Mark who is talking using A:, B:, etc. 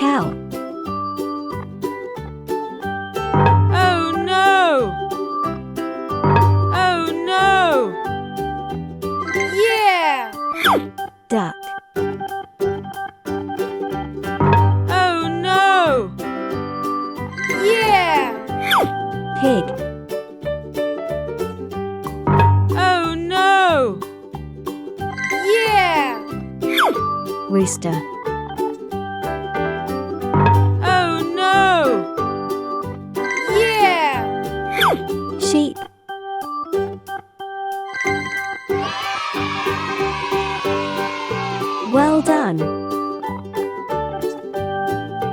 A: Cow.
B: Oh no! Oh no!
C: Yeah!
A: Duck.
B: Oh no!
C: Yeah!
A: Pig.
B: Oh no!
C: Yeah!
A: Rooster.
B: Oh no!
C: Yeah!
A: Sheep. Well done!